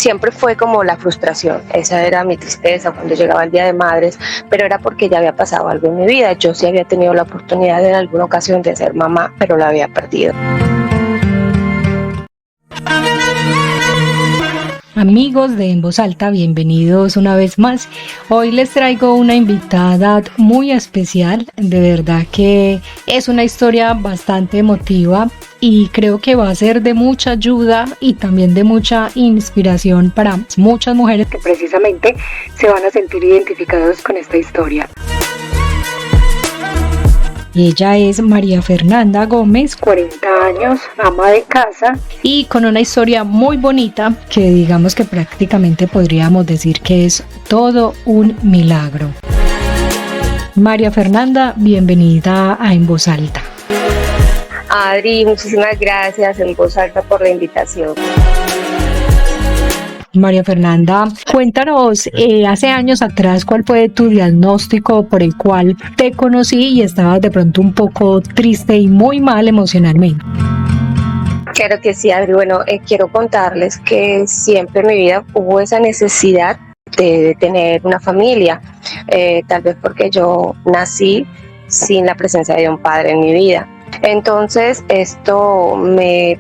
siempre fue como la frustración, esa era mi tristeza cuando llegaba el Día de Madres, pero era porque ya había pasado algo en mi vida. Yo sí había tenido la oportunidad en alguna ocasión de ser mamá, pero la había perdido. Amigos de En Voz Alta, bienvenidos una vez más. Hoy les traigo una invitada muy especial, de verdad que es una historia bastante emotiva y creo que va a ser de mucha ayuda y también de mucha inspiración para muchas mujeres que precisamente se van a sentir identificadas con esta historia. Ella es María Fernanda Gómez, 40 años, ama de casa y con una historia muy bonita que digamos que prácticamente podríamos decir que es todo un milagro. María Fernanda, bienvenida a En Voz Alta. Adri, muchísimas gracias En Voz Alta por la invitación. María Fernanda, cuéntanos, hace años atrás, ¿cuál fue tu diagnóstico por el cual te conocí y estabas de pronto un poco triste y muy mal emocionalmente? Claro que sí, Adri. Bueno, quiero contarles que siempre en mi vida hubo esa necesidad de tener una familia, tal vez porque yo nací sin la presencia de un padre en mi vida. Entonces esto me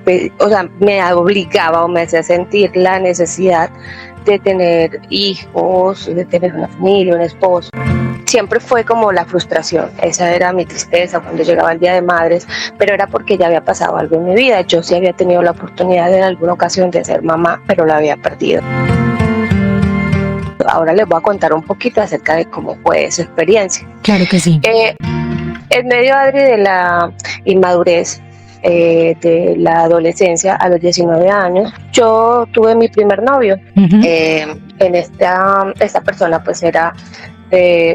obligaba o me hacía sentir la necesidad de tener hijos, de tener una familia, un esposo. Siempre fue como la frustración, esa era mi tristeza cuando llegaba el Día de Madres, pero era porque ya había pasado algo en mi vida. Yo sí había tenido la oportunidad en alguna ocasión de ser mamá, pero la había perdido. Ahora les voy a contar un poquito acerca de cómo fue esa experiencia. Claro que sí. En medio, Adri, de la inmadurez, de la adolescencia, a los 19 años, yo tuve mi primer novio. Esta persona pues era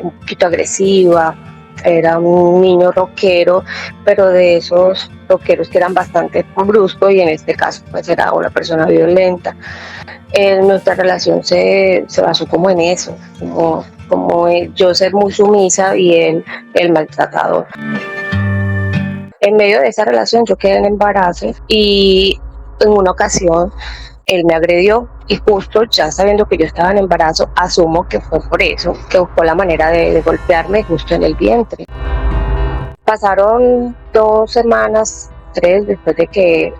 un poquito agresiva, era un niño rockero, pero de esos rockeros que eran bastante bruscos, y en este caso pues era una persona violenta. Nuestra relación se basó como en eso, como yo ser muy sumisa y él el maltratador. En medio de esa relación yo quedé en embarazo y en una ocasión él me agredió, y justo ya sabiendo que yo estaba en embarazo, asumo que fue por eso, que buscó la manera de golpearme justo en el vientre. Pasaron 2 semanas, 3 después de que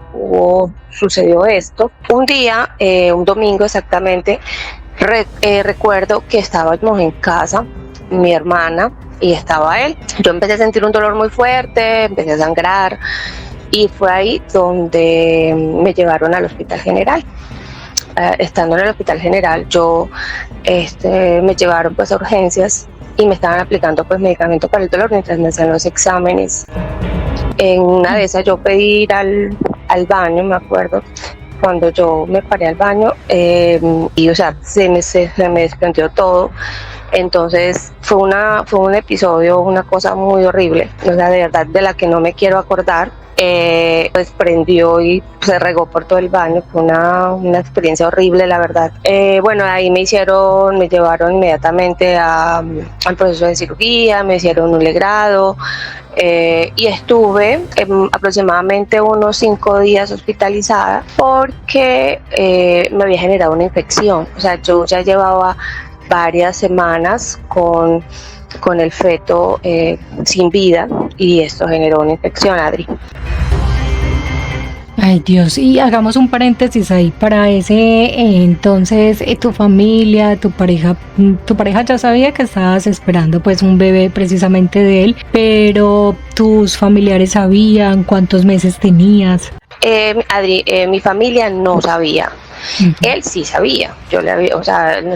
sucedió esto. Un día, un domingo exactamente, recuerdo que estábamos en casa, mi hermana, y estaba él. Yo empecé a sentir un dolor muy fuerte, empecé a sangrar, y fue ahí donde me llevaron al Hospital General. Estando en el Hospital General, me llevaron pues a urgencias y me estaban aplicando pues medicamento para el dolor mientras me hacían los exámenes. En una de esas yo pedí ir al baño, me acuerdo, cuando yo me paré al baño, y se me desprendió todo. Entonces fue un episodio, una cosa muy horrible, de verdad, de la que no me quiero acordar. Pues prendió y se regó por todo el baño. Fue una experiencia horrible, la verdad. Ahí me llevaron inmediatamente al proceso de cirugía, me hicieron un legrado, y estuve aproximadamente unos 5 días hospitalizada porque me había generado una infección. O sea, yo ya llevaba varias semanas con el feto sin vida, y esto generó una infección, Adri. Ay, Dios, y hagamos un paréntesis ahí para ese entonces, tu familia, tu pareja ya sabía que estabas esperando pues un bebé precisamente de él, pero tus familiares sabían cuántos meses tenías. Adri, mi familia no sabía. Él sí sabía, nos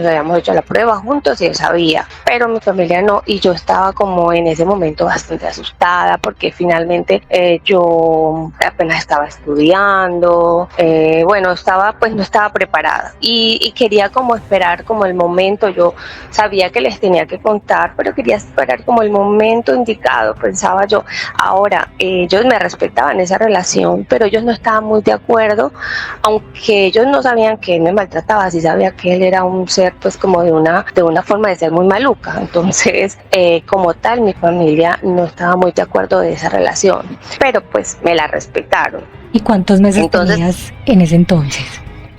habíamos hecho la prueba juntos y él sabía, pero mi familia no, y yo estaba como en ese momento bastante asustada porque finalmente yo apenas estaba estudiando, no estaba preparada y quería como esperar como el momento. Yo sabía que les tenía que contar, pero quería esperar como el momento indicado, pensaba yo. Ahora, ellos me respetaban esa relación, pero ellos no estaban muy de acuerdo, aunque ellos no sabían que él me maltrataba, sí sabía que él era un ser pues como de una forma de ser muy maluca. Entonces como tal mi familia no estaba muy de acuerdo de esa relación, pero pues me la respetaron. ¿Y cuántos meses tenías en ese entonces?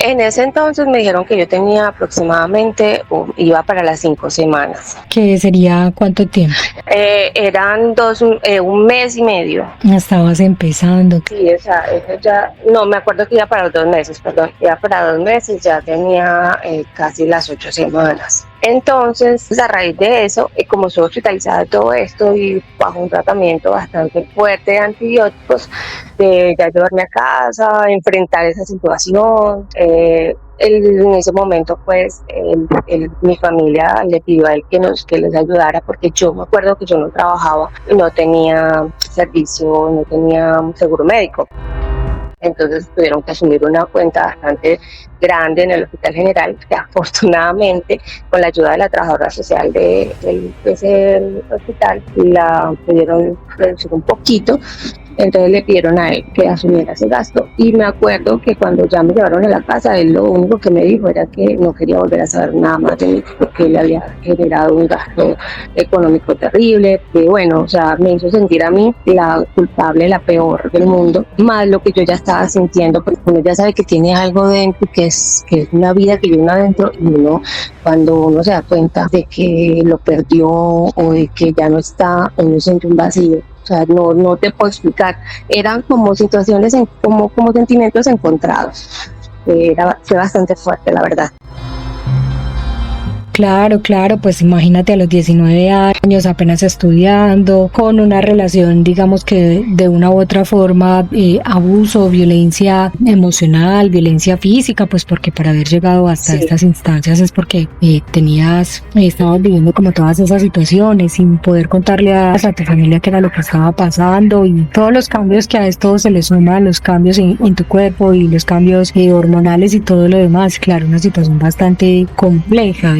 En ese entonces me dijeron que yo tenía aproximadamente, iba para las 5 semanas. ¿Qué sería cuánto tiempo? Eran un mes y medio. Estabas empezando. Sí, eso ya, no, me acuerdo que iba para los 2 meses, perdón, iba para 2 meses, ya tenía casi las 8 semanas. Entonces, a raíz de eso, como estuve hospitalizada de todo esto y bajo un tratamiento bastante fuerte de antibióticos, de ya llevarme a casa, enfrentar esa situación, en ese momento pues mi familia le pidió a él que les ayudara, porque yo me acuerdo que yo no trabajaba, no tenía servicio, no tenía seguro médico. Entonces tuvieron que asumir una cuenta bastante grande en el Hospital General, que afortunadamente con la ayuda de la trabajadora social de ese hospital la pudieron reducir un poquito. Entonces le pidieron a él que asumiera ese gasto, y me acuerdo que cuando ya me llevaron a la casa, él lo único que me dijo era que no quería volver a saber nada más de mí, porque le había generado un gasto económico terrible, que bueno, o sea, me hizo sentir a mí la culpable, la peor del mundo, más lo que yo ya estaba sintiendo, porque uno ya sabe que tiene algo dentro, que es una vida que lleva adentro, y uno, cuando uno se da cuenta de que lo perdió o de que ya no está, uno siente un vacío. O sea, no te puedo explicar. Eran como situaciones, como sentimientos encontrados. Fue bastante fuerte, la verdad. Claro, pues imagínate a los 19 años, apenas estudiando, con una relación, digamos que de una u otra forma, abuso, violencia emocional, violencia física, pues porque para haber llegado hasta estas instancias es porque estabas viviendo como todas esas situaciones sin poder contarle a tu familia qué era lo que estaba pasando, y todos los cambios que a esto se le suman, los cambios en tu cuerpo y los cambios hormonales y todo lo demás. Claro, una situación bastante compleja.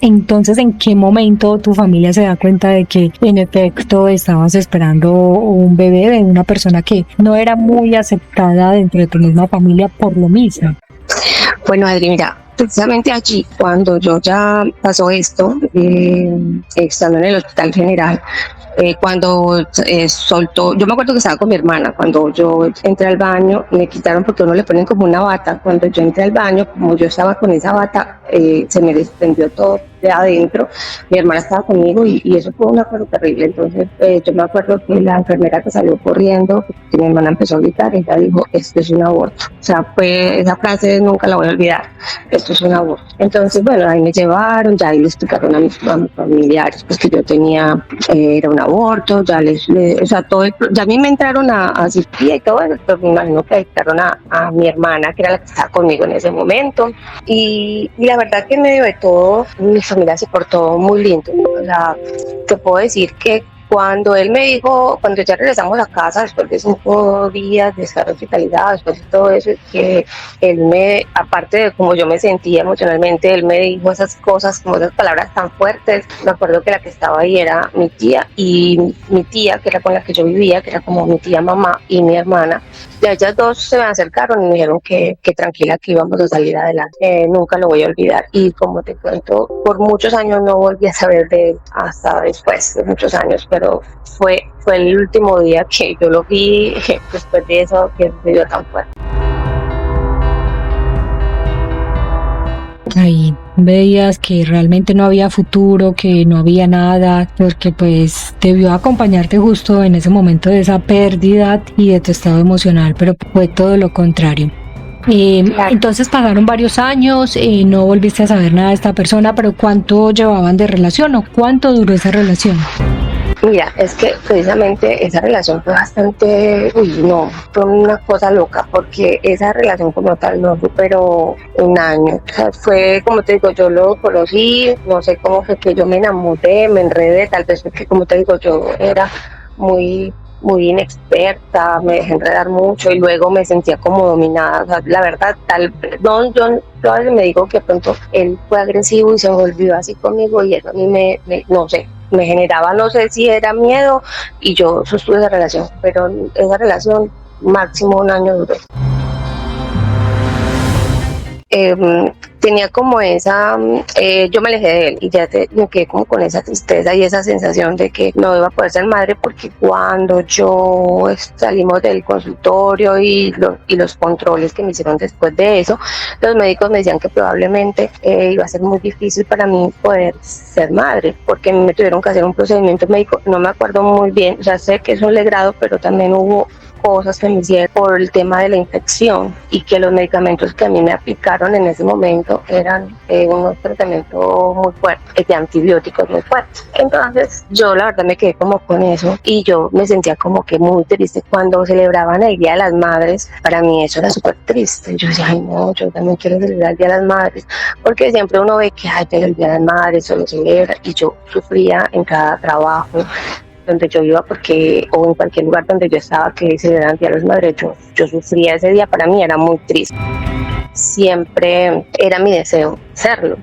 Entonces, ¿en qué momento tu familia se da cuenta de que en efecto estabas esperando un bebé de una persona que no era muy aceptada dentro de tu misma familia por lo mismo? Bueno, Adri, mira, precisamente allí, cuando yo ya pasó esto, estando en el Hospital General, cuando soltó, yo me acuerdo que estaba con mi hermana, cuando yo entré al baño, me quitaron, porque uno le ponen como una bata, cuando yo entré al baño, como yo estaba con esa bata, se me desprendió todo de adentro, mi hermana estaba conmigo, y eso fue una cosa terrible. Entonces yo me acuerdo que la enfermera que salió corriendo, que mi hermana empezó a gritar, ella dijo: esto es un aborto. O sea, esa frase nunca la voy a olvidar: esto es un aborto. Entonces, bueno, ahí me llevaron, ya ahí le explicaron a mis familiares pues que yo tenía, era un aborto, o sea, ya a mí me entraron a cirugía y todo eso, pero me imagino que entraron a mi hermana, que era la que estaba conmigo en ese momento, y la verdad que en medio de todo, mi familia se portó muy lindo. O sea, te puedo decir que cuando él me dijo, cuando ya regresamos a casa, después de 5 días de estar hospitalizada, después de todo eso, que él aparte de cómo yo me sentía emocionalmente, él me dijo esas cosas, como esas palabras tan fuertes. Me acuerdo que la que estaba ahí era mi tía, y mi tía, que era con la que yo vivía, que era como mi tía mamá, y mi hermana. Y ellas dos se me acercaron y me dijeron que tranquila, que íbamos a salir adelante. Nunca lo voy a olvidar. Y como te cuento, por muchos años no volví a saber de él, hasta después de muchos años, pero fue el último día que yo lo vi, después de eso que se dio tan fuerte. Ahí veías que realmente no había futuro, que no había nada, porque pues debió acompañarte justo en ese momento de esa pérdida y de tu estado emocional, pero fue todo lo contrario. Claro. Entonces pasaron varios años, no volviste a saber nada de esta persona, pero ¿cuánto llevaban de relación o cuánto duró esa relación? Mira, es que precisamente esa relación fue bastante, fue una cosa loca, porque esa relación como tal no superó un año. O sea, fue, como te digo, yo lo conocí, no sé cómo fue que yo me enamoré, me enredé, tal vez porque, como te digo, yo era muy inexperta, me dejé enredar mucho y luego me sentía como dominada. O sea, la verdad, yo a veces me digo que de pronto él fue agresivo y se volvió así conmigo, y eso a mí no sé, me generaba, no sé si era miedo, y yo sostuve esa relación, pero esa relación máximo un año duró. tenía como esa, yo me alejé de él y ya me quedé como con esa tristeza y esa sensación de que no iba a poder ser madre, porque cuando yo salimos del consultorio y los controles que me hicieron después de eso, los médicos me decían que probablemente iba a ser muy difícil para mí poder ser madre, porque me tuvieron que hacer un procedimiento médico, no me acuerdo muy bien, o sea, sé que es un legrado, pero también hubo cosas que me hicieron por el tema de la infección, y que los medicamentos que a mí me aplicaron en ese momento eran unos tratamientos muy fuertes, de antibióticos muy fuertes. Entonces yo la verdad me quedé como con eso y yo me sentía como que muy triste cuando celebraban el Día de las Madres. Para mí eso era súper triste. Yo decía, ay no, yo también quiero celebrar el Día de las Madres, porque siempre uno ve que ay, pero el Día de las Madres solo celebra, y yo sufría en cada trabajo donde yo iba, porque, o en cualquier lugar donde yo estaba que celebraran el Día de las Madres, yo sufría ese día. Para mí era muy triste. Siempre era mi deseo serlo.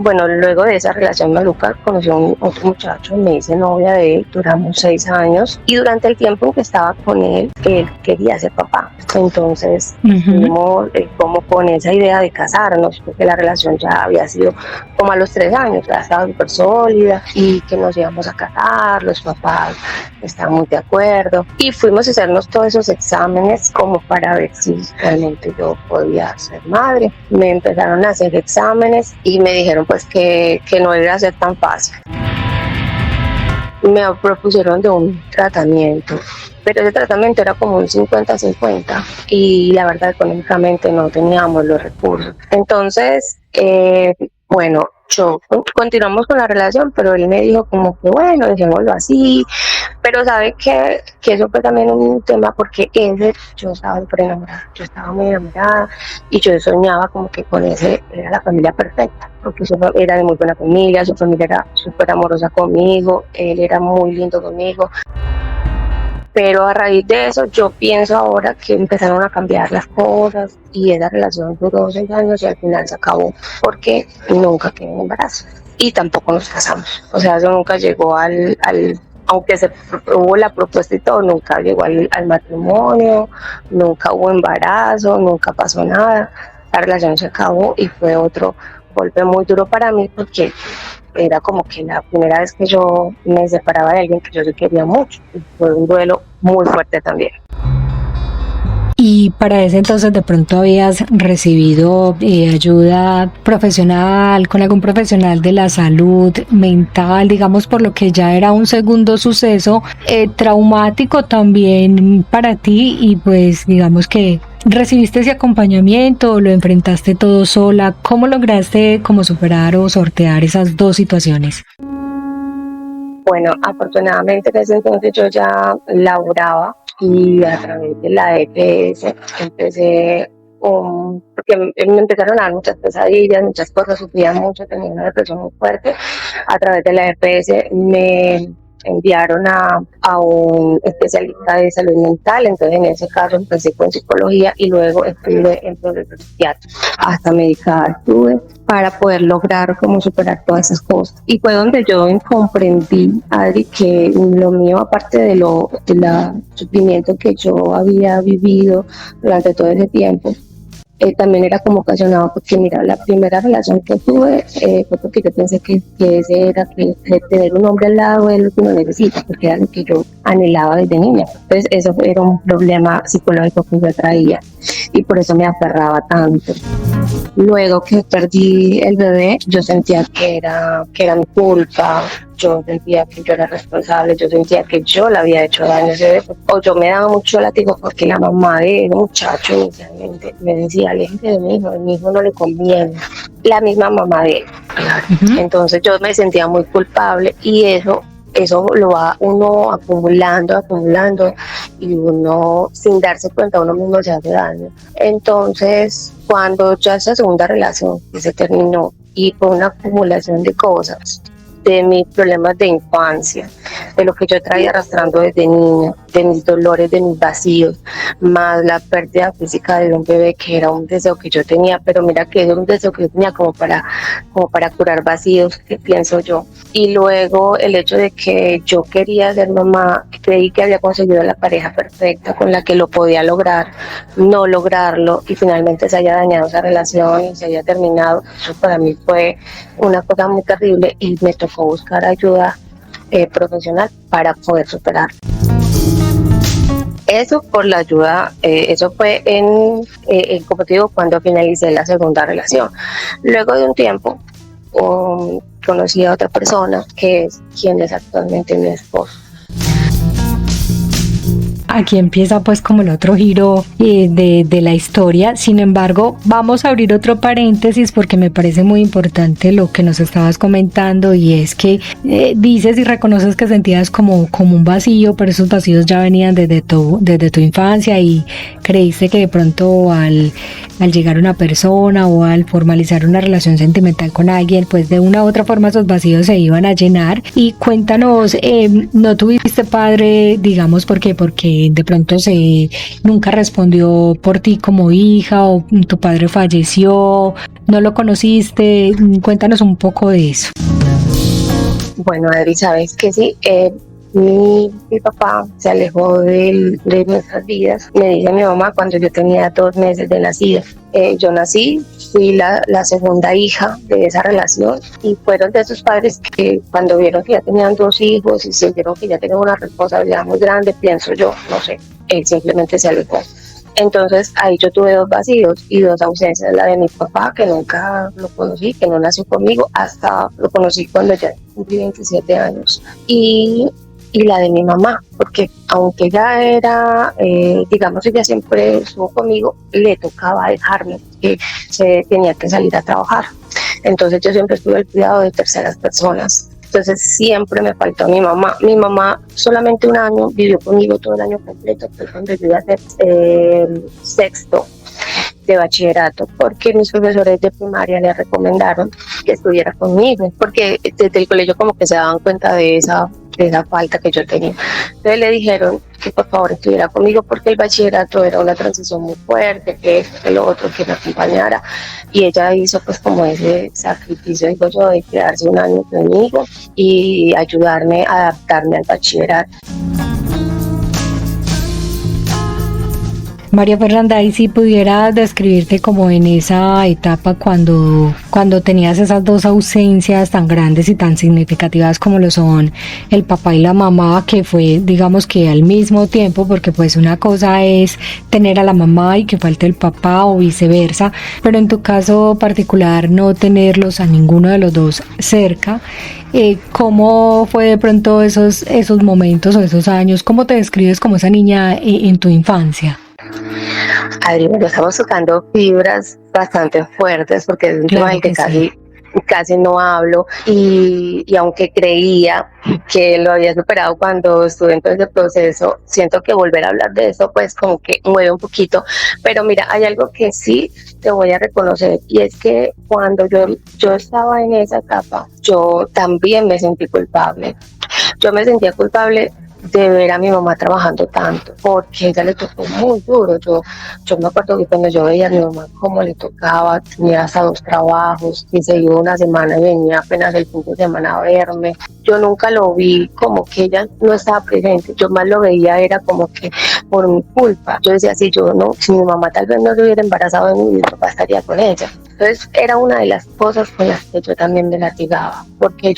Bueno, luego de esa relación maluca conocí a un otro muchacho, me hice novia de él, duramos 6 años, y durante el tiempo en que estaba con él quería ser papá. Entonces fuimos como con esa idea de casarnos, porque la relación ya había sido como a los 3 años, ya estaba súper sólida, y que nos íbamos a casar, los papás estaban muy de acuerdo, y fuimos a hacernos todos esos exámenes como para ver si realmente yo podía ser madre. Me empezaron a hacer exámenes y me dijeron pues que no iba a ser tan fácil. Me propusieron de un tratamiento, pero ese tratamiento era como un 50-50, y la verdad económicamente no teníamos los recursos. Entonces, bueno, continuamos con la relación, pero él me dijo como que bueno, dejémoslo así. Pero sabe que eso fue también un tema, porque yo estaba súper enamorada, yo estaba muy enamorada, y yo soñaba como que con ese era la familia perfecta, porque era de muy buena familia, su familia era súper amorosa conmigo, él era muy lindo conmigo. Pero a raíz de eso yo pienso ahora que empezaron a cambiar las cosas, y esa relación duró 6 años y al final se acabó, porque nunca quedé en embarazo y tampoco nos casamos. O sea, eso nunca llegó aunque hubo la propuesta y todo, nunca llegó al matrimonio, nunca hubo embarazo, nunca pasó nada. La relación se acabó y fue otro golpe muy duro para mí, porque era como que la primera vez que yo me separaba de alguien que yo sí quería mucho, y fue un duelo muy fuerte también. Y para ese entonces de pronto habías recibido ayuda profesional con algún profesional de la salud mental, digamos, por lo que ya era un segundo suceso traumático también para ti, y pues digamos que recibiste ese acompañamiento, lo enfrentaste todo sola. ¿Cómo lograste como superar o sortear esas dos situaciones? Bueno, afortunadamente en ese entonces yo ya laboraba, y a través de la EPS empecé, porque me empezaron a dar muchas pesadillas, muchas cosas, sufría mucho, tenía una depresión muy fuerte. A través de la EPS me enviaron a un especialista de salud mental, entonces en ese caso empecé con psicología, y luego estuve en proceso psiquiátrico, hasta medicada estuve, para poder lograr como superar todas esas cosas. Y fue donde yo comprendí, Adri, que lo mío, aparte del sufrimiento que yo había vivido durante todo ese tiempo, también era como ocasionado, porque mira, la primera relación que tuve fue porque yo pensé que ese era que tener un hombre al lado es lo que uno necesita, porque era lo que yo anhelaba desde niña. Entonces eso era un problema psicológico que yo traía, y por eso me aferraba tanto. Luego que perdí el bebé, yo sentía que era mi culpa, yo sentía que yo era responsable, yo sentía que yo le había hecho daño a ese bebé, o yo me daba mucho látigo porque la mamá del muchacho inicialmente me decía, aléjate de mi hijo no le conviene, la misma mamá de él. Entonces yo me sentía muy culpable, y eso lo va uno acumulando, y uno sin darse cuenta uno mismo se hace daño. Entonces cuando ya esa segunda relación que se terminó, y fue una acumulación de cosas, de mis problemas de infancia, de lo que yo traía arrastrando desde niña, de mis dolores, de mis vacíos, más la pérdida física de un bebé, que era un deseo que yo tenía, pero mira que era un deseo que yo tenía como para curar vacíos, que pienso yo. Y luego el hecho de que yo quería ser mamá, creí que había conseguido la pareja perfecta con la que lo podía lograr, no lograrlo y finalmente se haya dañado esa relación y se haya terminado. Eso para mí fue una cosa muy terrible y me tocó buscar ayuda profesional para poder superar. Eso por la ayuda, eso fue como te digo, cuando finalicé la segunda relación. Luego de un tiempo, conocí a otra persona que es quien es actualmente mi esposo. Aquí empieza pues como el otro giro de la historia. Sin embargo, vamos a abrir otro paréntesis porque me parece muy importante lo que nos estabas comentando, y es que dices y reconoces que sentías como un vacío, pero esos vacíos ya venían desde tu infancia, y creíste que de pronto al llegar una persona o al formalizar una relación sentimental con alguien, pues de una u otra forma esos vacíos se iban a llenar. Y cuéntanos, ¿no tuviste padre, digamos, porque de pronto nunca respondió por ti como hija, o tu padre falleció, no lo conociste? Cuéntanos un poco de eso. Bueno, Adri, sabes que sí, mi papá se alejó de nuestras vidas. Me dice mi mamá cuando yo tenía 2 meses de nacida. Yo nací, fui la segunda hija de esa relación, y fueron de esos padres que cuando vieron que ya tenían 2 hijos y sintieron que ya tenían una responsabilidad muy grande, pienso yo, no sé, él simplemente se alejó. Entonces ahí yo tuve 2 vacíos y 2 ausencias: la de mi papá, que nunca lo conocí, que no nació conmigo, hasta lo conocí cuando ya cumplí 27 años, y la de mi mamá, porque aunque ella era, digamos, ella siempre estuvo conmigo, le tocaba dejarme, que se tenía que salir a trabajar. Entonces yo siempre estuve al cuidado de terceras personas. Entonces siempre me faltó mi mamá. Mi mamá solamente 1 año vivió conmigo, todo el año completo, pues cuando yo iba a hacer sexto de bachillerato, porque mis profesores de primaria le recomendaron que estuviera conmigo, porque desde el colegio como que se daban cuenta de esa falta que yo tenía. Entonces le dijeron que por favor estuviera conmigo, porque el bachillerato era una transición muy fuerte, que esto, que lo otro, que me acompañara, y ella hizo pues como ese sacrificio, digo yo, de quedarse 1 año conmigo y ayudarme a adaptarme al bachillerato. María Fernanda, y si pudieras describirte como en esa etapa cuando tenías esas 2 ausencias tan grandes y tan significativas como lo son el papá y la mamá, que fue, digamos, que al mismo tiempo, porque pues una cosa es tener a la mamá y que falte el papá o viceversa, pero en tu caso particular no tenerlos a ninguno de los 2 cerca. ¿Cómo fue de pronto esos momentos o esos años? ¿Cómo te describes como esa niña en tu infancia? Adri, bueno, estamos tocando fibras bastante fuertes, porque es un tema del que casi no hablo, y aunque creía que lo había superado cuando estuve en todo ese proceso, siento que volver a hablar de eso pues como que mueve un poquito. Pero mira, hay algo que sí te voy a reconocer, y es que cuando yo estaba en esa etapa, yo también me sentí culpable. Yo me sentía culpable de ver a mi mamá trabajando tanto, porque ella le tocó muy duro. Yo me acuerdo que cuando yo veía a mi mamá cómo le tocaba, tenía hasta 2 trabajos, y se iba una semana y venía apenas el fin de semana a verme. Yo nunca lo vi como que ella no estaba presente, yo más lo veía era como que por mi culpa. Yo decía, si mi mamá tal vez no se hubiera embarazado de mí, mi papá estaría con ella. Entonces era una de las cosas con las que yo también me latigaba, porque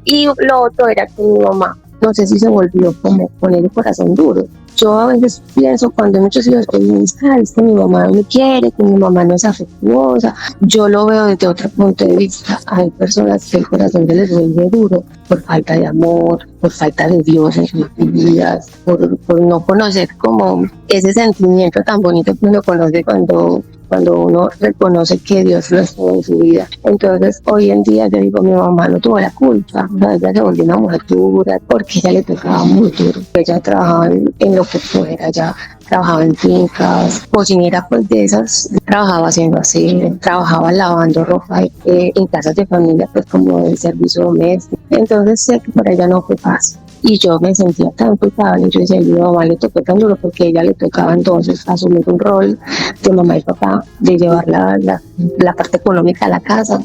y lo otro era que mi mamá, no sé si se volvió como con el corazón duro. Yo a veces pienso, cuando hay muchos hijos que me dicen, es que mi mamá no me quiere, que mi mamá no es afectuosa, yo lo veo desde otro punto de vista. Hay personas que el corazón se les vuelve duro por falta de amor, por falta de Dios en sus vidas, por no conocer como ese sentimiento tan bonito que uno conoce cuando uno reconoce que Dios lo estuvo en su vida. Entonces hoy en día yo digo, mi mamá no tuvo la culpa, o sea, ella se volvió una mujer dura porque ella le tocaba muy duro. Ella trabajaba en lo que fuera, ella trabajaba en fincas, cocinera pues de esas, trabajaba haciendo así, trabajaba lavando ropa en casas de familia pues como de servicio doméstico. Entonces sé que por ella no fue fácil. y yo me sentía tan culpable. Yo decía, a mi mamá le tocó tan duro porque a ella le tocaba entonces asumir un rol de mamá y papá, de llevar la parte económica a la casa.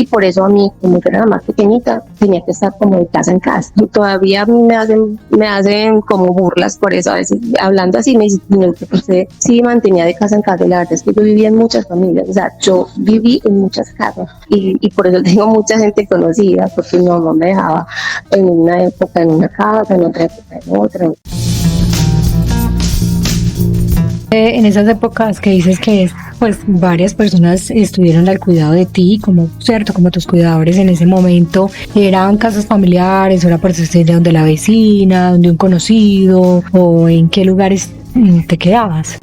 Y por eso a mí, como yo era la más pequeñita, tenía que estar como de casa en casa. Y todavía me hacen como burlas por eso. A veces hablando así me dicen, "No, que usted sí mantenía de casa en casa". Y la verdad es que yo vivía en muchas familias. O sea, yo viví en muchas casas. Y por eso tengo mucha gente conocida, porque mi mamá me dejaba en una época en una casa, en otra época en otra. En esas épocas que dices que pues varias personas estuvieron al cuidado de ti, como cierto, como tus cuidadores en ese momento, ¿eran casas familiares, o era por de donde la vecina, donde un conocido, o en qué lugares te quedabas?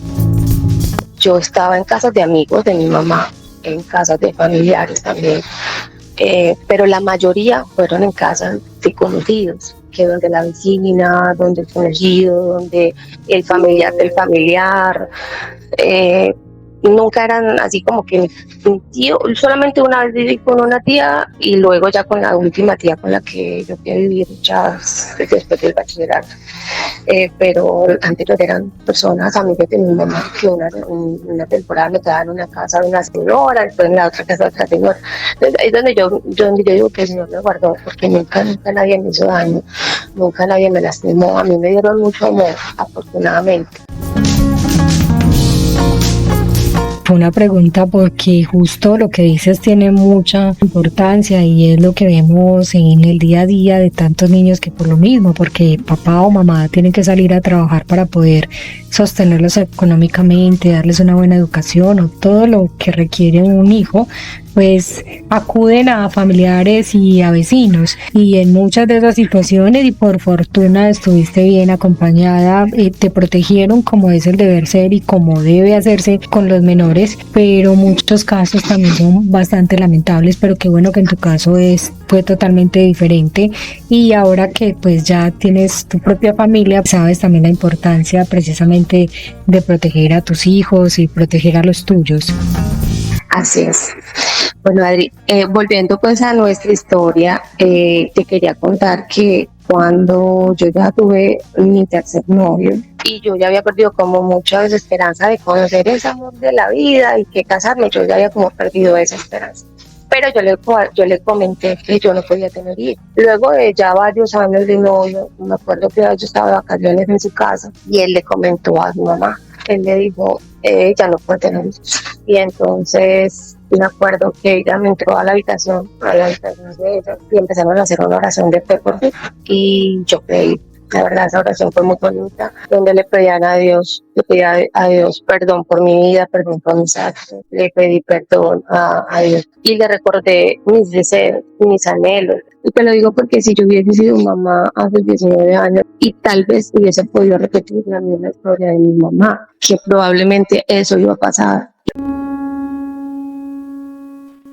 Yo estaba en casas de amigos de mi mamá, en casas de familiares también, pero la mayoría fueron en casas de conocidos, que donde la vecina, donde el conocido, donde el familiar del familiar. Nunca eran así como que mi tío, solamente una vez viví con una tía y luego ya con la última tía con la que yo fui a vivir ya después del bachillerato. Pero anterior eran personas, amigas de mi mamá, que una temporada me quedaban en una casa de una señora, después en la otra casa de otra señora. Entonces, ahí es donde yo digo que el Señor me guardó, porque nunca nadie me hizo daño, nunca nadie me lastimó. A mí me dieron mucho amor, afortunadamente. Fue una pregunta porque justo lo que dices tiene mucha importancia y es lo que vemos en el día a día de tantos niños que por lo mismo, porque papá o mamá tienen que salir a trabajar para poder sostenerlos económicamente, darles una buena educación o todo lo que requiere un hijo, pues acuden a familiares y a vecinos, y en muchas de esas situaciones, y por fortuna estuviste bien acompañada, te protegieron como es el deber ser y como debe hacerse con los menores, pero muchos casos también son bastante lamentables, pero qué bueno que en tu caso fue totalmente diferente, y ahora que pues ya tienes tu propia familia, sabes también la importancia precisamente de proteger a tus hijos y proteger a los tuyos. Así es. Bueno, Adri, volviendo pues a nuestra historia, te quería contar que cuando yo ya tuve mi tercer novio y yo ya había perdido como mucha esperanza de conocer ese amor de la vida y que casarme, yo ya había como perdido esa esperanza. Pero yo le comenté que yo no podía tener hijos. Luego de ya varios años de novio, me acuerdo que yo estaba de vacaciones en su casa y él le comentó a su mamá. Él le dijo, ella no puede tener hijos. Y entonces me acuerdo que ella me entró a la habitación de ella y empezaron a hacer una oración de fe por mí. Y yo creí. La verdad, esa oración fue muy bonita, donde le pedían a Dios, le pedía a Dios perdón por mi vida, perdón por mis actos, le pedí perdón a Dios y le recordé mis deseos, mis anhelos. Y te lo digo porque si yo hubiese sido mamá hace 19 años y tal vez hubiese podido repetir la misma historia de mi mamá, que probablemente eso iba a pasar.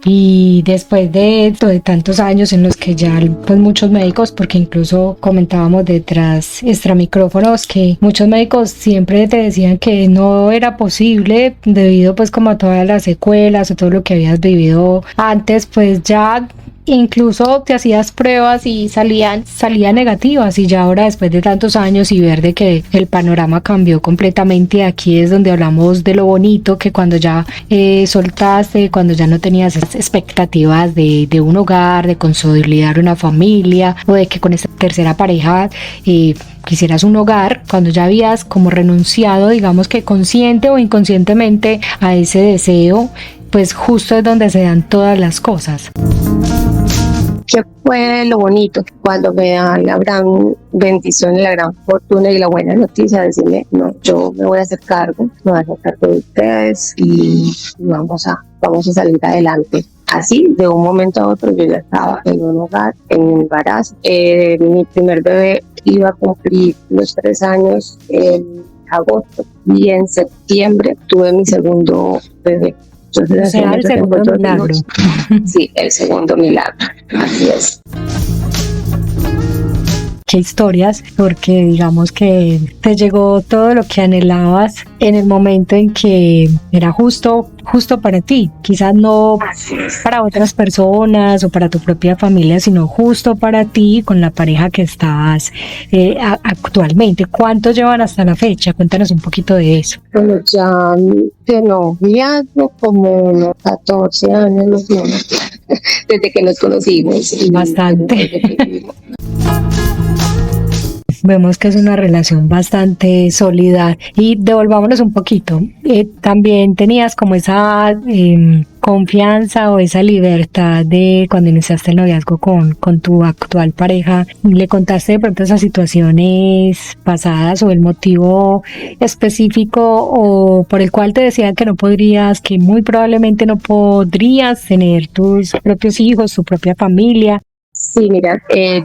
Y después de esto, de tantos años en los que ya pues muchos médicos, porque incluso comentábamos detrás extra micrófonos que muchos médicos siempre te decían que no era posible debido pues como a todas las secuelas o todo lo que habías vivido antes, pues ya incluso te hacías pruebas y salían negativas, y ya ahora después de tantos años y ver de que el panorama cambió completamente, aquí es donde hablamos de lo bonito que cuando ya soltaste, cuando ya no tenías esas expectativas de un hogar, de consolidar una familia o de que con esta tercera pareja quisieras un hogar, cuando ya habías como renunciado, digamos que consciente o inconscientemente a ese deseo, pues justo es donde se dan todas las cosas. ¿Qué fue lo bonito? Cuando me dan la gran bendición y la gran fortuna y la buena noticia de decirle, no, yo me voy a hacer cargo, me voy a hacer cargo de ustedes y vamos a salir adelante. Así, de un momento a otro, yo ya estaba en un hogar, en un embarazo. Mi primer bebé iba a cumplir los 3 años en agosto y en septiembre tuve mi segundo bebé. Entonces, o sea, el segundo milagro. Sí, el segundo milagro, así es. qué historias, porque digamos que te llegó todo lo que anhelabas en el momento en que era justo para ti, quizás no para otras personas o para tu propia familia, sino justo para ti con la pareja que estás actualmente. ¿Cuánto llevan hasta la fecha? Cuéntanos un poquito de eso. Bueno, ya de noviazgo como unos 14 años nos vimos, desde que nos conocimos. Bastante. Vemos que es una relación bastante sólida. Y devolvámonos un poquito. También tenías como esa confianza o esa libertad de cuando iniciaste el noviazgo con tu actual pareja. ¿Le contaste de pronto esas situaciones pasadas o el motivo específico o por el cual te decían que no podrías, que muy probablemente no podrías tener tus propios hijos, tu propia familia? Sí, mira, él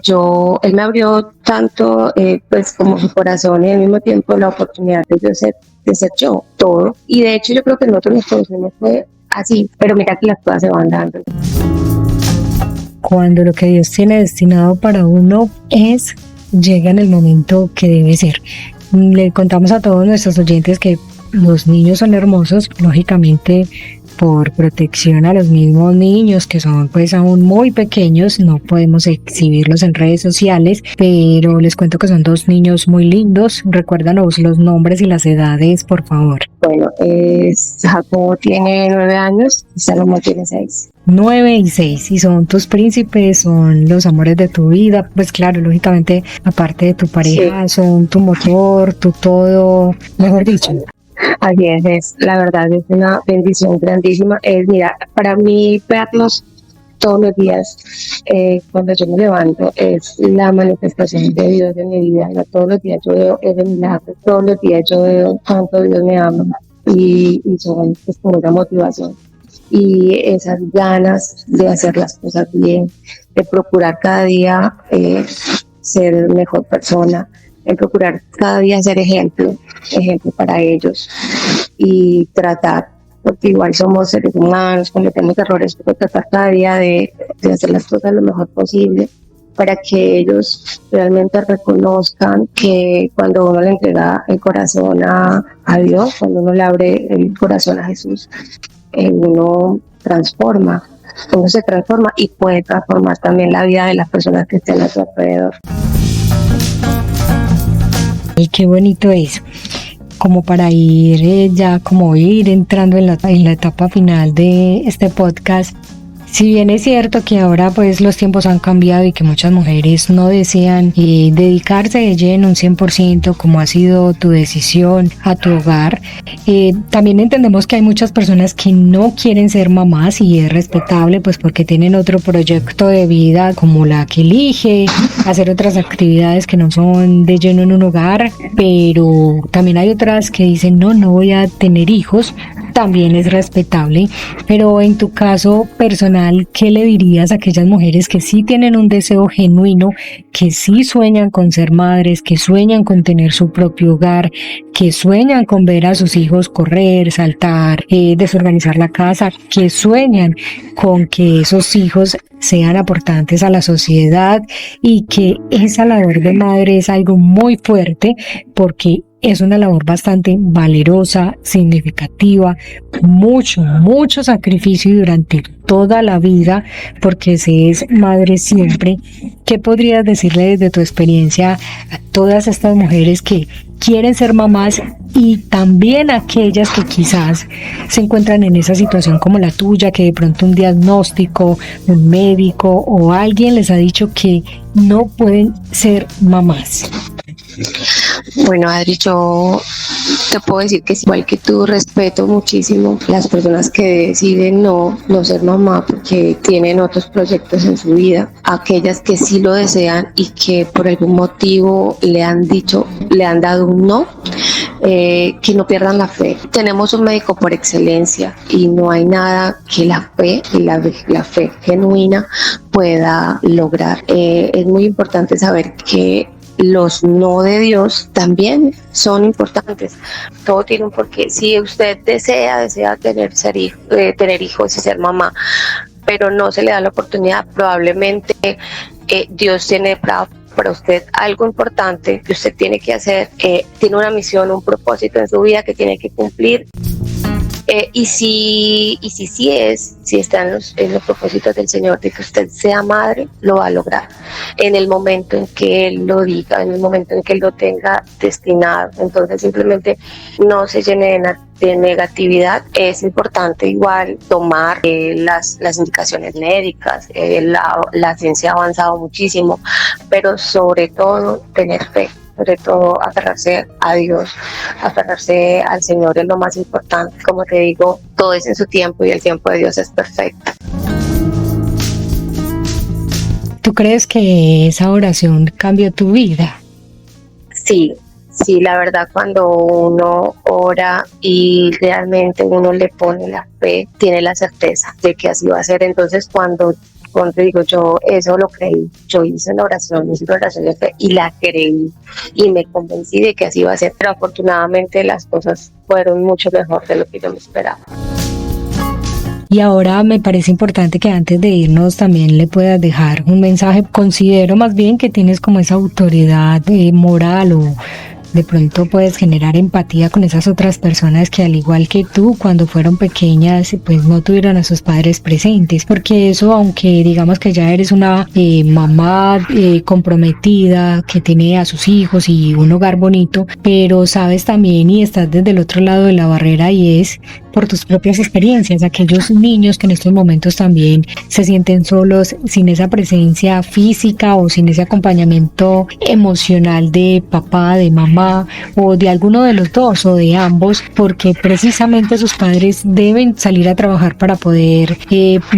me abrió tanto, pues como su corazón y al mismo tiempo la oportunidad de ser yo, todo. Y de hecho yo creo que nosotros nos conocimos fue así, pero mira que las cosas se van dando. Cuando lo que Dios tiene destinado para uno llega en el momento que debe ser. Le contamos a todos nuestros oyentes que los niños son hermosos, lógicamente por protección a los mismos niños que son pues aún muy pequeños, no podemos exhibirlos en redes sociales, pero les cuento que son dos niños muy lindos. Recuérdanos los nombres y las edades, por favor. Bueno, Jacobo tiene 9 años y Salomón tiene 6. 9 y 6, y son tus príncipes, son los amores de tu vida, pues claro, lógicamente, aparte de tu pareja, sí, son tu motor, tu todo, mejor dicho. Así es, la verdad es una bendición grandísima. Mira, para mí verlos todos los días, cuando yo me levanto, es la manifestación de Dios en mi vida. No, todos los días yo veo ese milagro, todos los días yo veo cuánto Dios me ama y son pues como una motivación. Y esas ganas de hacer las cosas bien, de procurar cada día ser mejor persona, de procurar cada día ser ejemplo para ellos y tratar, porque igual somos seres humanos, cometemos errores, pero tratar cada día de hacer las cosas lo mejor posible para que ellos realmente reconozcan que cuando uno le entrega el corazón a Dios, cuando uno le abre el corazón a Jesús, uno se transforma y puede transformar también la vida de las personas que estén a su alrededor. Y qué bonito es, como para ir entrando en la etapa final de este podcast. Si bien es cierto que ahora pues los tiempos han cambiado y que muchas mujeres no desean dedicarse de lleno un 100% como ha sido tu decisión a tu hogar, también entendemos que hay muchas personas que no quieren ser mamás y es respetable pues porque tienen otro proyecto de vida como la que elige, hacer otras actividades que no son de lleno en un hogar, pero también hay otras que dicen no voy a tener hijos, también es respetable, pero en tu caso personal, ¿qué le dirías a aquellas mujeres que sí tienen un deseo genuino, que sí sueñan con ser madres, que sueñan con tener su propio hogar, que sueñan con ver a sus hijos correr, saltar, desorganizar la casa, que sueñan con que esos hijos sean aportantes a la sociedad y que esa labor de madre es algo muy fuerte porque es una labor bastante valerosa, significativa, mucho sacrificio y durante toda la vida, porque se es madre siempre? ¿Qué podrías decirle desde tu experiencia a todas estas mujeres que quieren ser mamás y también a aquellas que quizás se encuentran en esa situación como la tuya, que de pronto un diagnóstico, un médico o alguien les ha dicho que no pueden ser mamás? Bueno, Adri, yo te puedo decir que igual que tú, respeto muchísimo las personas que deciden no ser mamá porque tienen otros proyectos en su vida, aquellas que sí lo desean y que por algún motivo le han dado un no, que no pierdan la fe. Tenemos un médico por excelencia y no hay nada que la fe genuina pueda lograr. Es muy importante saber que los no de Dios también son importantes. Todo tiene un porqué. Si usted desea tener hijos y ser mamá, pero no se le da la oportunidad, probablemente Dios tiene para usted algo importante que usted tiene que hacer, tiene una misión, un propósito en su vida que tiene que cumplir. Si está en los propósitos del Señor de que usted sea madre, lo va a lograr en el momento en que Él lo diga, en el momento en que Él lo tenga destinado. Entonces simplemente no se llene de negatividad. Es importante igual tomar las indicaciones médicas. La ciencia ha avanzado muchísimo, pero sobre todo tener fe, sobre todo aferrarse a Dios, aferrarse al Señor es lo más importante. Como te digo, todo es en su tiempo y el tiempo de Dios es perfecto. ¿Tú crees que esa oración cambió tu vida? Sí, la verdad, cuando uno ora y realmente uno le pone la fe, tiene la certeza de que así va a ser. Entonces cuando te digo, yo eso lo creí, yo hice una oración de fe y la creí y me convencí de que así iba a ser, pero afortunadamente las cosas fueron mucho mejor de lo que yo me esperaba. Y ahora me parece importante que antes de irnos también le puedas dejar un mensaje. Considero más bien que tienes como esa autoridad moral o de pronto puedes generar empatía con esas otras personas que al igual que tú cuando fueron pequeñas pues no tuvieron a sus padres presentes, porque eso, aunque digamos que ya eres una mamá comprometida que tiene a sus hijos y un hogar bonito, pero sabes también y estás desde el otro lado de la barrera y es por tus propias experiencias, aquellos niños que en estos momentos también se sienten solos sin esa presencia física o sin ese acompañamiento emocional de papá, de mamá o de alguno de los dos o de ambos, porque precisamente sus padres deben salir a trabajar para poder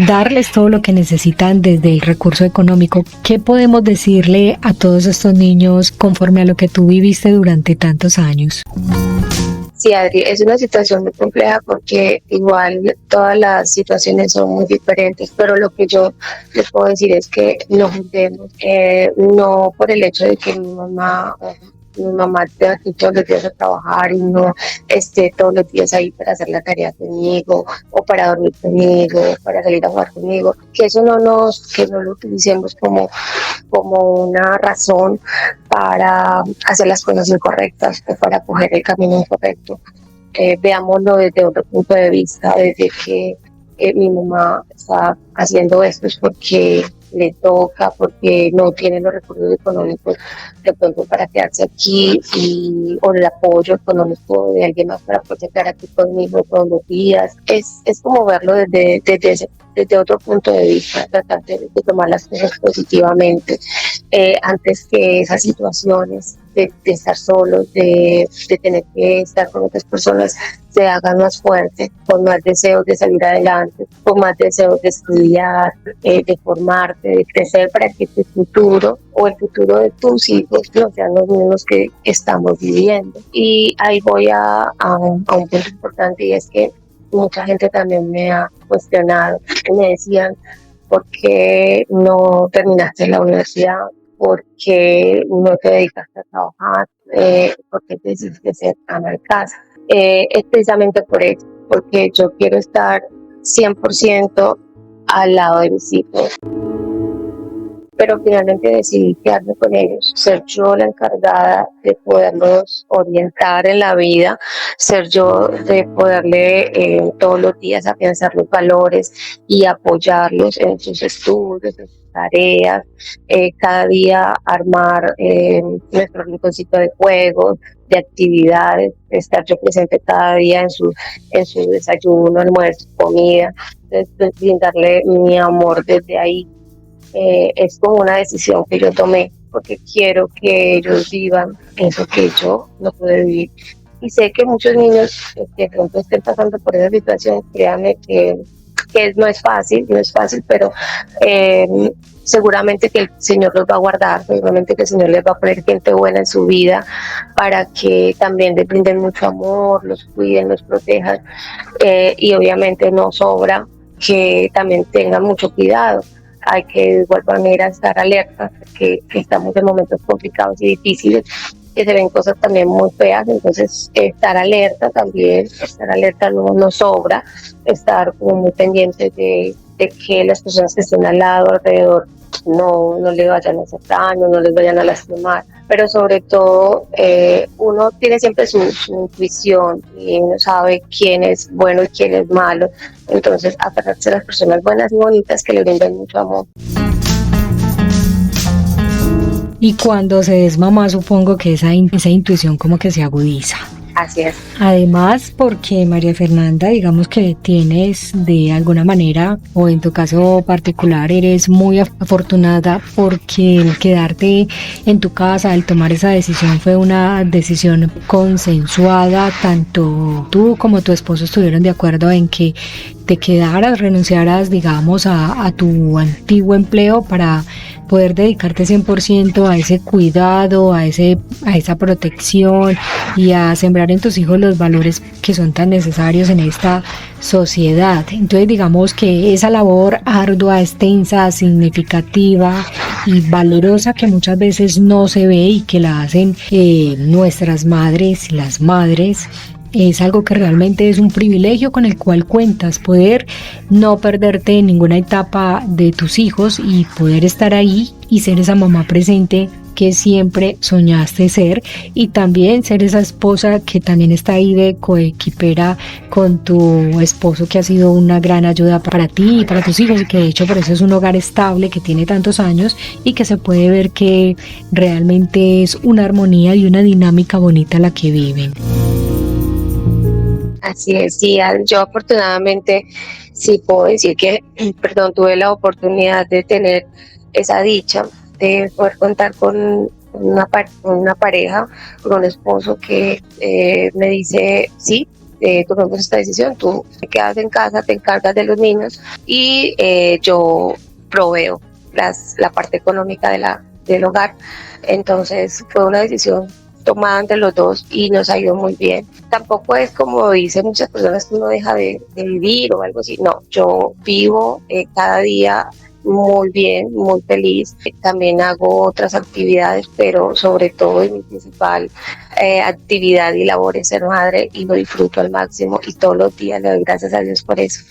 darles todo lo que necesitan desde el recurso económico. ¿Qué podemos decirle a todos estos niños conforme a lo que tú viviste durante tantos años? Sí, Adri, es una situación muy compleja porque igual todas las situaciones son muy diferentes, pero lo que yo les puedo decir es que no juzguemos, no por el hecho de que mi mamá tenga que ir todos los días a trabajar y no esté todos los días ahí para hacer la tarea conmigo o para dormir conmigo, para salir a jugar conmigo, que eso que no lo utilicemos como una razón para hacer las cosas incorrectas o para coger el camino incorrecto. Veámoslo desde otro punto de vista, desde que mi mamá está haciendo esto es porque le toca, porque no tiene los recursos económicos de pronto para quedarse aquí o el apoyo económico de alguien más para poder quedar aquí conmigo todos los días. Es como verlo desde otro punto de vista, tratar de tomar las cosas positivamente antes que esas situaciones de estar solos, de tener que estar con otras personas, se hagan más fuertes, con más deseos de salir adelante, con más deseos de estudiar, de formarte, de crecer para que tu futuro o el futuro de tus hijos no sean los mismos que estamos viviendo. Y ahí voy a un punto importante y es que mucha gente también me ha cuestionado y me decían, ¿por qué no terminaste la universidad? ¿Por qué no te dedicaste a trabajar? ¿Por qué te decidiste ser ama de casa? Es precisamente por eso, porque yo quiero estar 100% al lado de mis hijos. Pero finalmente decidí quedarme con ellos, ser yo la encargada de poderlos orientar en la vida, ser yo de poderle todos los días afianzar los valores y apoyarlos en sus estudios, en sus tareas, cada día armar nuestro rinconcito de juegos, de actividades, estar yo presente cada día en su desayuno, almuerzo, comida, brindarle mi amor desde ahí. Es como una decisión que yo tomé porque quiero que ellos vivan eso que yo no pude vivir. Y sé que muchos niños que de pronto estén pasando por esa situación, créanme que no es fácil, pero seguramente que el Señor los va a guardar, seguramente que el Señor les va a poner gente buena en su vida para que también les brinden mucho amor, los cuiden, los protejan y obviamente no sobra que también tengan mucho cuidado. Hay que de igual manera estar alerta, que estamos en momentos complicados y difíciles, que se ven cosas también muy feas, entonces estar alerta no sobra, estar como muy pendientes de que las personas que estén al lado, alrededor no le vayan a hacer daño, no les vayan a lastimar, pero sobre todo uno tiene siempre su intuición y uno sabe quién es bueno y quién es malo, entonces aferrarse a las personas buenas y bonitas que le brinden mucho amor. Y cuando se es mamá, supongo que esa intuición como que se agudiza. Así es. Además, porque María Fernanda, digamos que tienes de alguna manera, o en tu caso particular, eres muy afortunada porque el quedarte en tu casa, el tomar esa decisión fue una decisión consensuada, tanto tú como tu esposo estuvieron de acuerdo en que te quedaras, renunciaras, digamos, a tu antiguo empleo para poder dedicarte 100% a ese cuidado, a esa protección y a sembrar en tus hijos los valores que son tan necesarios en esta sociedad. Entonces, digamos que esa labor ardua, extensa, significativa y valerosa que muchas veces no se ve y que la hacen nuestras madres, las madres, es algo que realmente es un privilegio con el cual cuentas, poder no perderte en ninguna etapa de tus hijos y poder estar ahí y ser esa mamá presente que siempre soñaste ser, y también ser esa esposa que también está ahí de coequipera con tu esposo, que ha sido una gran ayuda para ti y para tus hijos, y que de hecho por eso es un hogar estable que tiene tantos años y que se puede ver que realmente es una armonía y una dinámica bonita la que viven. Así es, sí, yo afortunadamente sí puedo decir que, tuve la oportunidad de tener esa dicha de poder contar con una pareja, con un esposo que me dice, sí, tomemos esta decisión, tú te quedas en casa, te encargas de los niños y yo proveo la parte económica del hogar. Entonces fue una decisión tomada entre los dos y nos ha ido muy bien. Tampoco es como dicen muchas personas que uno deja de vivir o algo así. No, yo vivo cada día muy bien, muy feliz. También hago otras actividades, pero sobre todo mi principal actividad y labor es ser madre, y lo disfruto al máximo y todos los días le doy gracias a Dios por eso.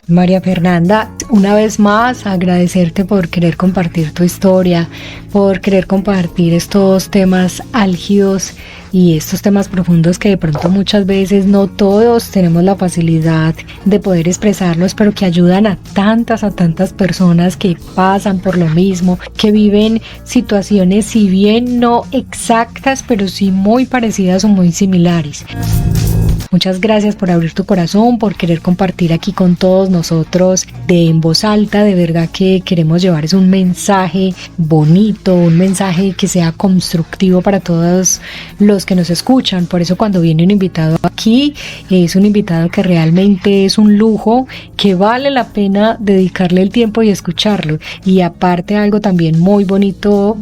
María Fernanda, una vez más agradecerte por querer compartir tu historia, por querer compartir estos temas álgidos y estos temas profundos que de pronto muchas veces no todos tenemos la facilidad de poder expresarlos, pero que ayudan a tantas personas que pasan por lo mismo, que viven situaciones si bien no exactas, pero sí muy parecidas o muy similares. Muchas gracias por abrir tu corazón, por querer compartir aquí con todos nosotros de En Voz Alta. De verdad que queremos llevarles un mensaje bonito, un mensaje que sea constructivo para todos los que nos escuchan. Por eso cuando viene un invitado aquí, es un invitado que realmente es un lujo, que vale la pena dedicarle el tiempo y escucharlo. Y aparte, algo también muy bonito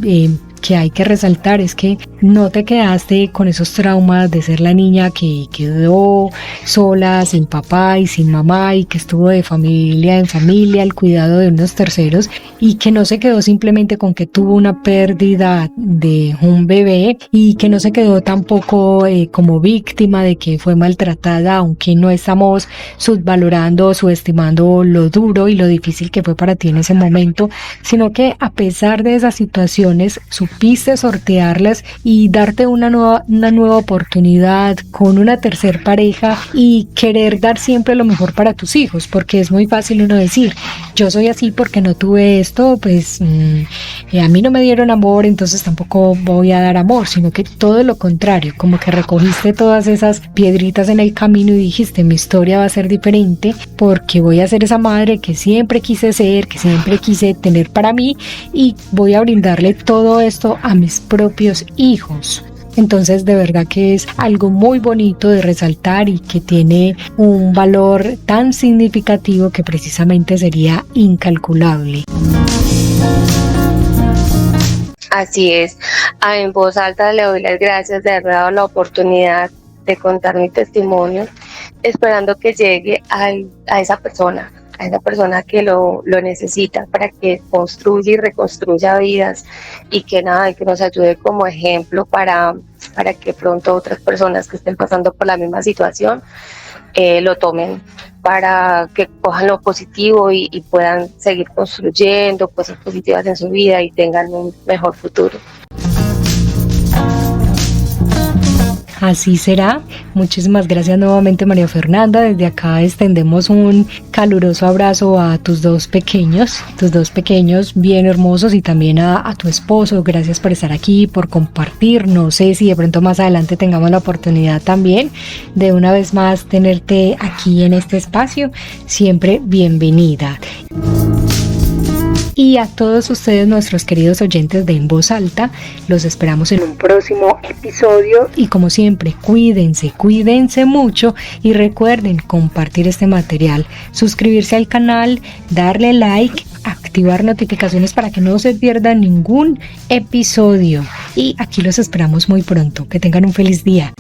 que hay que resaltar es que no te quedaste con esos traumas de ser la niña que quedó sola, sin papá y sin mamá, y que estuvo de familia en familia al cuidado de unos terceros, y que no se quedó simplemente con que tuvo una pérdida de un bebé, y que no se quedó tampoco como víctima de que fue maltratada, aunque no estamos subvalorando, subestimando lo duro y lo difícil que fue para ti en ese momento, sino que a pesar de esas situaciones supiste sortearlas y darte una nueva oportunidad con una tercer pareja y querer dar siempre lo mejor para tus hijos, porque es muy fácil uno decir, yo soy así porque no tuve esto, pues a mí no me dieron amor, entonces tampoco voy a dar amor, sino que todo lo contrario, como que recogiste todas esas piedritas en el camino y dijiste, mi historia va a ser diferente porque voy a ser esa madre que siempre quise ser, que siempre quise tener para mí, y voy a brindarle todo esto a mis propios hijos. Entonces de verdad que es algo muy bonito de resaltar y que tiene un valor tan significativo que precisamente sería incalculable. Así es. En Voz Alta le doy las gracias de haber dado la oportunidad de contar mi testimonio, esperando que llegue a esa persona que lo necesita para que construya y reconstruya vidas, y que nos ayude como ejemplo para que pronto otras personas que estén pasando por la misma situación lo tomen para que cojan lo positivo y puedan seguir construyendo cosas positivas en su vida y tengan un mejor futuro. Así será. Muchísimas gracias nuevamente, María Fernanda. Desde acá extendemos un caluroso abrazo a tus dos pequeños bien hermosos, y también a tu esposo. Gracias por estar aquí, por compartir. No sé si de pronto más adelante tengamos la oportunidad también de una vez más tenerte aquí en este espacio. Siempre bienvenida. Y a todos ustedes, nuestros queridos oyentes de En Voz Alta, los esperamos en un próximo episodio. Y como siempre, cuídense mucho, y recuerden compartir este material, suscribirse al canal, darle like, activar notificaciones para que no se pierda ningún episodio. Y aquí los esperamos muy pronto. Que tengan un feliz día.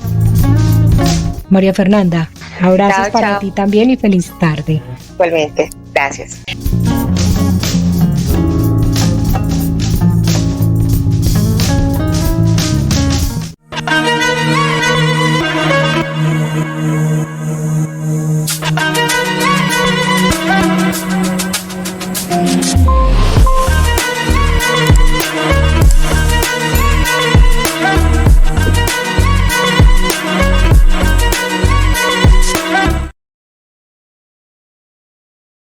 María Fernanda, abrazos para ti también y feliz tarde. Igualmente, gracias. I'm